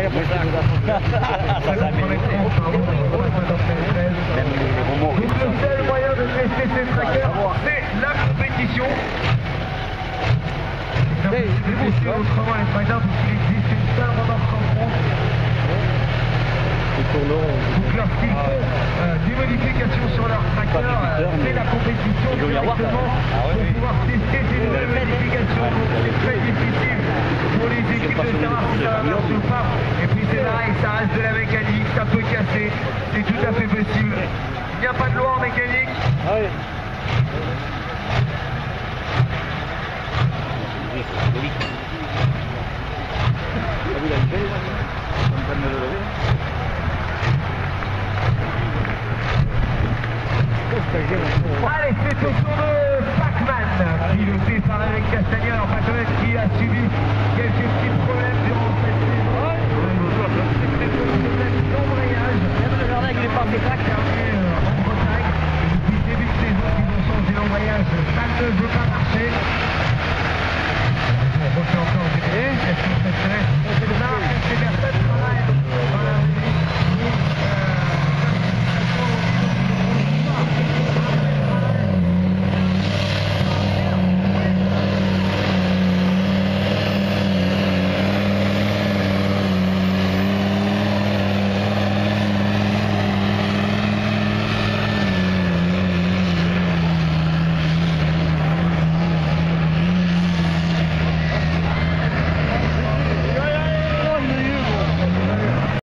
rien pour ça. Donc le seul moyen de tester ces trackers, c'est la compétition. Autrement, les trackers, parce qu'il existe une seule remorque en France. Donc lorsqu'ils font des modifications sur leur tracker, c'est la compétition directement pour pouvoir tester ces nouvelles modifications. Donc c'est très difficile pour les équipes de savoir si ça va marcher ou pas. Et puis c'est pareil, ça reste de la mécanique, ça peut casser, c'est tout à fait possible. Il n'y a pas de loi en mécanique. Ah oui.